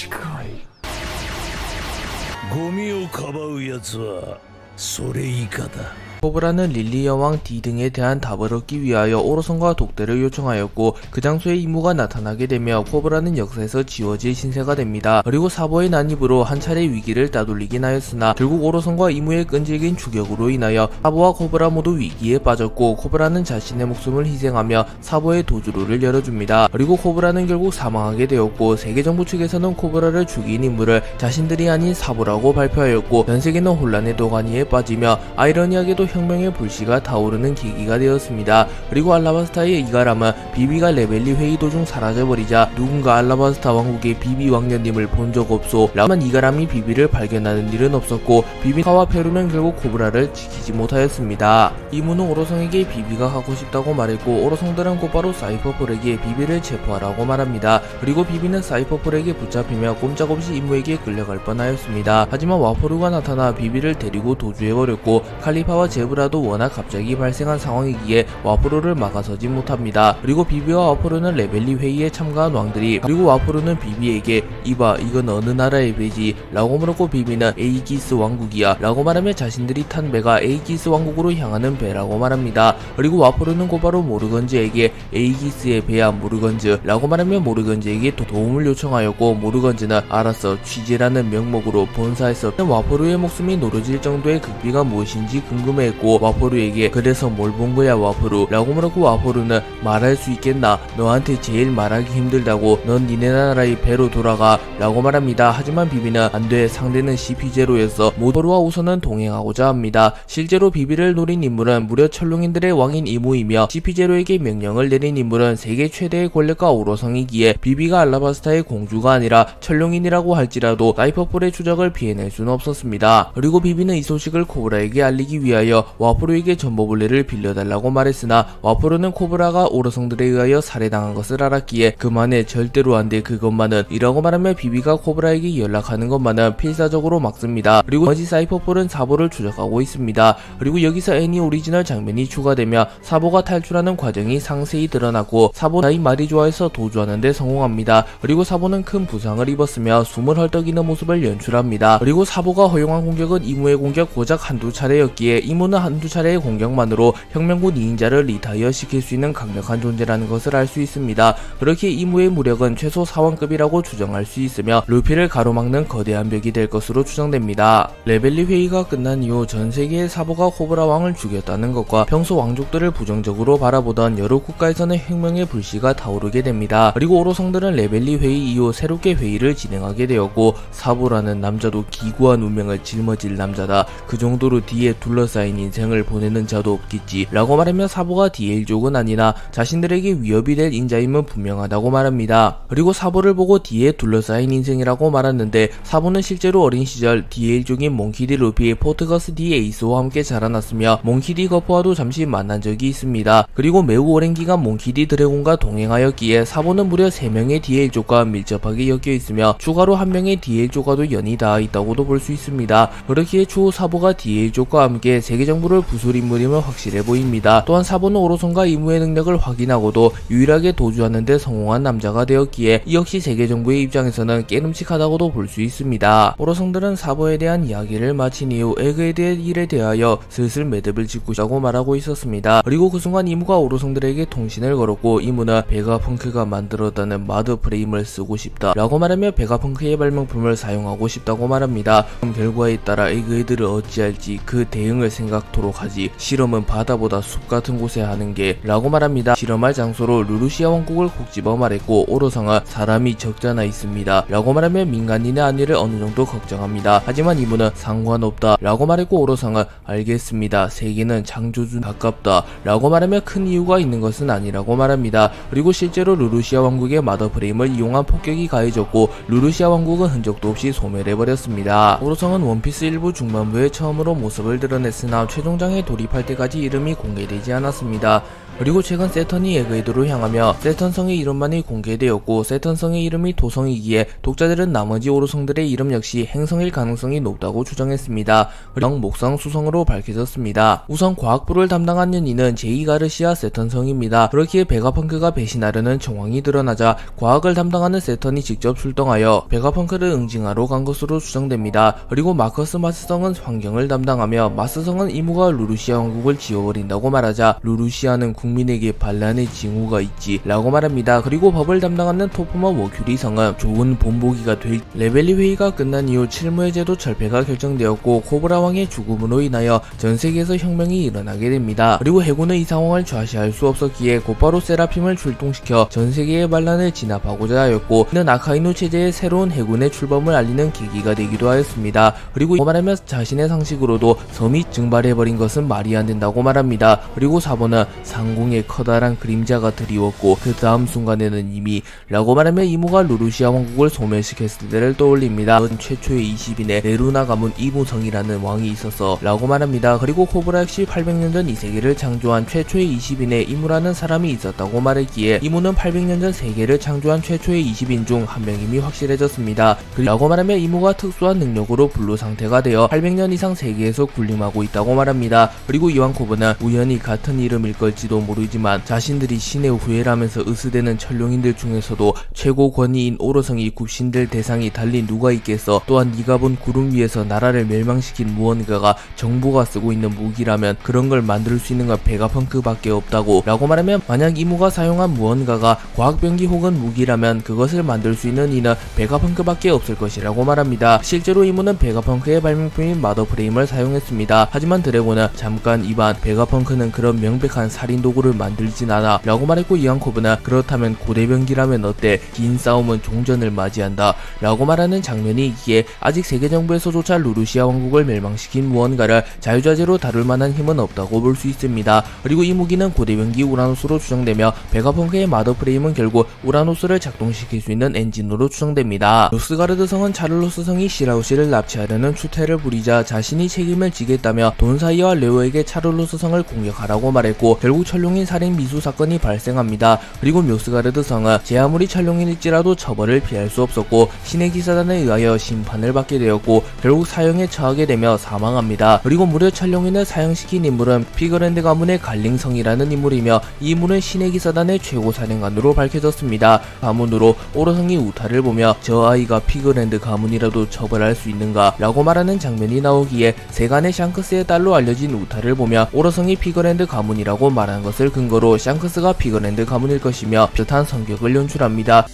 近い。ゴミをかばうやつはそれ以下だ。 코브라는 릴리 여왕 D 등에 대한 답을 얻기 위하여 오로성과 독대를 요청하였고 그 장소에 이무가 나타나게 되며 코브라는 역사에서 지워질 신세가 됩니다. 그리고 사보의 난입으로 한 차례 위기를 따돌리긴 하였으나 결국 오로성과 이무의 끈질긴 추격으로 인하여 사보와 코브라 모두 위기에 빠졌고 코브라는 자신의 목숨을 희생하며 사보의 도주로를 열어줍니다. 그리고 코브라는 결국 사망하게 되었고 세계정부 측에서는 코브라를 죽인 인물을 자신들이 아닌 사보라고 발표하였고 전세계는 혼란의 도가니에 빠지며 아이러니하게도 혁명의 불씨가 타오르는 계기가 되었습니다. 그리고 알라바스타의 이가람은 비비가 레벨리 회의 도중 사라져버리자 누군가 알라바스타 왕국의 비비 왕녀님을 본 적 없소 라만 이가람이 비비를 발견하는 일은 없었고 비비카와 페루는 결국 코브라를 지키지 못하였습니다. 이무는 오로성에게 비비가 가고 싶다고 말했고 오로성들은 곧바로 사이퍼폴에게 비비를 체포하라고 말합니다. 그리고 비비는 사이퍼폴에게 붙잡히며 꼼짝없이 이무에게 끌려갈 뻔하였습니다. 하지만 와포루가 나타나 비비를 데리고 도주해버렸고 칼리파와 제브라도 워낙 갑자기 발생한 상황이기에 와포루를 막아서지 못합니다. 그리고 비비와 와포루는 레벨리 회의에 참가한 왕들이 그리고 와포루는 비비에게 이봐 이건 어느 나라의 배지 라고 물었고 비비는 에이기스 왕국이야 라고 말하며 자신들이 탄 배가 에이기스 왕국으로 향하는 배라고 말합니다. 그리고 와포루는 곧바로 모르건즈에게 에이기스의 배야 모르건즈 라고 말하며 모르건즈에게 도움을 요청하였고 모르건즈는 알았어 취재라는 명목으로 본사에서 와포루의 목숨이 노려질 정도의 극비가 무엇인지 궁금해 했고 와포루에게 그래서 뭘 본 거야 와포루 라고 물었고 와포루는 말할 수 있겠나 너한테 제일 말하기 힘들다고 넌 니네 나라의 배로 돌아가 라고 말합니다. 하지만 비비는 안돼 상대는 CP0였어 모토루와 우선은 동행하고자 합니다. 실제로 비비를 노린 인물은 무려 철룡인들의 왕인 이무이며 CP0에게 명령을 내린 인물은 세계 최대의 권력가 오로성이기에 비비가 알라바스타의 공주가 아니라 철룡인이라고 할지라도 사이퍼폴의 추적을 피해낼 수는 없었습니다. 그리고 비비는 이 소식을 코브라에게 알리기 위하여 와포루에게 전보블레를 빌려달라고 말했으나 와포루는 코브라가 오로성들에 의하여 살해당한 것을 알았기에 그만해 절대로 안돼 그것만은 이라고 말하며 비비가 코브라에게 연락하는 것만은 필사적으로 막습니다. 그리고 나머지 사이퍼폴은 사보를 추적하고 있습니다. 그리고 여기서 애니 오리지널 장면이 추가되며 사보가 탈출하는 과정이 상세히 드러나고 사보 나이 말이 좋아해서 도주하는데 성공합니다. 그리고 사보는 큰 부상을 입었으며 숨을 헐떡이는 모습을 연출합니다. 그리고 사보가 허용한 공격은 이무의 공격 고작 한두 차례였기에 이무는 한두 차례의 공격만으로 혁명군 2인자를 리타이어 시킬 수 있는 강력한 존재라는 것을 알 수 있습니다. 그렇게 이무의 무력은 최소 4왕급이라고 추정할 수 있으며 루피를 가로막는 거대한 벽이 될 것으로 추정됩니다. 레벨리 회의가 끝난 이후 전세계의 사보가 코브라 왕을 죽였다는 것과 평소 왕족들을 부정적으로 바라보던 여러 국가에서는 혁명의 불씨가 타오르게 됩니다. 그리고 오로성들은 레벨리 회의 이후 새롭게 회의를 진행하게 되었고 사보라는 남자도 기구한 운명을 짊어질 남자다. 그 정도로 뒤에 둘러싸인 인생을 보내는 자도 없겠지 라고 말하며 사보가 디에일족은 아니나 자신들에게 위협이 될 인자임은 분명하다고 말합니다. 그리고 사보를 보고 뒤에 둘러싸인 인생이라고 말했는데 사보는 실제로 어린 시절 디에일족인 몽키디 루피 포트거스 디 에이스와 함께 자라났으며 몽키디 거프와도 잠시 만난 적이 있습니다. 그리고 매우 오랜 기간 몽키디 드래곤과 동행하였기에 사보는 무려 3명의 디에일족과 밀접하게 엮여 있으며 추가로 1명의 디에일족과도 연이 닿아 있다고도 볼 수 있습니다. 그렇기에 추후 사보가 디에일족과 함께 세계정부를 부술 인물임은 확실해 보입니다. 또한 사보는 오로성과 이무의 능력을 확인하고도 유일하게 도주하는 데 성공한 남자가 되었기에 이 역시 세계정부의 입장에서는 깨름칙하다고도 볼 수 있습니다. 오로성들은 사보에 대한 이야기를 마친 이후 에그에 대한 일에 대하여 슬슬 매듭을 짓고 싶다고 말하고 있었습니다. 그리고 그 순간 이무가 오로성들에게 통신을 걸었고 이무는 베가펑크가 만들었다는 마드 프레임을 쓰고 싶다 라고 말하며 베가펑크의 발명품을 사용하고 싶다고 말합니다. 그럼 결과에 따라 에그헤드를 어찌할지 그 대응을 생각토록 하지 실험은 바다보다 숲같은 곳에 하는게 라고 말합니다. 실험할 장소로 루루시아 왕국을 콕 집어 말했고 오로성은 사람이 적잖아 있습니다 라고 말하며 민간인의 안위를 어느정도 걱정합니다. 하지만 이무는 상관없다 라고 말했고 오로성은 알겠습니다 세계는 창조주 가깝다 라고 말하며 큰 이유가 있는 것은 아니라고 말합니다. 그리고 실제로 루루시아 왕국의 마더프레임을 이용한 폭격이 가해졌고 루루시아 왕국은 흔적도 없이 소멸해버렸습니다. 오로성은 원피스 일부 중반부에 처음으로 모습을 드러냈으나 최종장에 돌입할 때까지 이름이 공개되지 않았습니다. 그리고 최근 세턴이 에그헤드로 향하며 세턴성의 이름만이 공개되었고 세턴성의 이름이 도성이기에 독자들은 나머지 오로성들의 이름 역시 행성일 가능성이 높다고 추정했습니다. 그리고 목성 수성으로 밝혀졌습니다. 우선 과학부를 담당한 연인은 제이 가르시아 세턴성입니다. 그렇기에 베가펑크가 배신하려는 정황이 드러나자 과학을 담당하는 세턴이 직접 출동하여 베가펑크를 응징하러 간 것으로 추정됩니다. 그리고 마커스 마스성은 환경을 담당하며 마스성은 이무가 루루시아 왕국을 지워버린다고 말하자 루루시아는 국민에게 반란의 징후가 있지 라고 말합니다. 그리고 법을 담당하는 토프머 워큐리성은 좋은 본보기가 될 레벨리 회의가 끝난 이후 칠무의 제도 철폐가 결정되었고 코브라 왕의 죽음으로 인하여 전세계에서 혁명이 일어나게 됩니다. 그리고 해군은 이 상황을 좌시할 수 없었기에 곧바로 세라핌을 출동시켜 전세계의 반란을 진압하고자 하였고 이는 아카이누 체제의 새로운 해군의 출범을 알리는 계기가 되기도 하였습니다. 그리고 말하면 자신의 상식으로도 섬이 증발해버린 것은 말이 안 된다고 말합니다. 그리고 사본은 상공에 커다란 그림자가 드리웠고 그 다음 순간에는 이미 라고 말하며 이무가 루루시아 왕국을 소멸시켰을 때를 떠올립니다. 최초의 20인의 네루나 가문 이무성이라는 왕이 있어서 라고 말합니다. 그리고 코브라 역시 800년 전 이 세계를 창조한 최초의 20인의 이무라는 사람이 있었다고 말했기에 이무는 800년 전 세계를 창조한 최초의 20인 중 한 명임이 확실해졌습니다. 라고 말하며 이무가 특수한 능력으로 블루 상태가 되어 800년 이상 세계에서 군림하고 있다고 말합니다. 그리고 이완 코브는 우연히 같은 이름일 걸지도 모르지만 자신들이 신의 후예라면서 으스대는 천룡인들 중에서도 최고 권위인 오로성이 굽신될 대상이 달리 누가 있겠어. 또한 네가 본 구름 위에서 나라를 멸망시킨 무언가가 정부가 쓰고 있는 무기라면 그런 걸 만들 수 있는 건 베가펑크밖에 없다고 라고 말하면 만약 이무가 사용한 무언가가 과학병기 혹은 무기라면 그것을 만들 수 있는 이는 베가펑크밖에 없을 것이라고 말합니다. 실제로 이무는 베가펑크의 발명품인 마더프레임을 사용했습니다. 하지만 드래곤은 잠깐 이반 베가펑크는 그런 명백한 살인도구를 만들진 않아 라고 말했고 이안코브는 그렇다면 고대병기라면 어때? 긴 싸움은 종전을 맞이한다 라고 말하는 장면이 있기에 아직 세계정부에서조차 루루시아 왕국을 멸망시킨 무언가를 자유자재로 다룰 만한 힘은 없다고 볼 수 있습니다. 그리고 이 무기는 고대병기 우라노스로 추정되며 베가펑크의 마더프레임은 결국 우라노스를 작동시킬 수 있는 엔진으로 추정됩니다. 로스가르드 성은 차를로스 성이 시라우시를 납치하려는 추태를 부리자 자신이 책임을 지겠다며 돈사이와 레오에게 차를로스 성을 공격하라고 말했고 결국 천룡인 살인 미수 사건이 발생합니다. 그리고 묘스가르드 성은 제 아무리 천룡인일지라도 처벌을 피할 수 없었고 신의 기사단에 의하여 심판을 받게 되었고 결국 사형에 처하게 되며 사망합니다. 그리고 무려 천룡인을 사형시킨 인물은 피그랜드 가문의 갈링성이라는 인물이며 이 인물은 신의 기사단의 최고 사령관으로 밝혀졌습니다. 가문으로 오로성이 우타를 보며 저 아이가 피그랜드 가문이라도 처벌할 수 있는가 라고 말하는 장면이 나오기에 세간의 샹크스의 딸로 알려진 우타를 보며 오로성이 피그랜드 가문이라고 말한 것을 근거로 샹크스가 피그랜드 가문일 것이며 비슷한 성격을 연출합니다.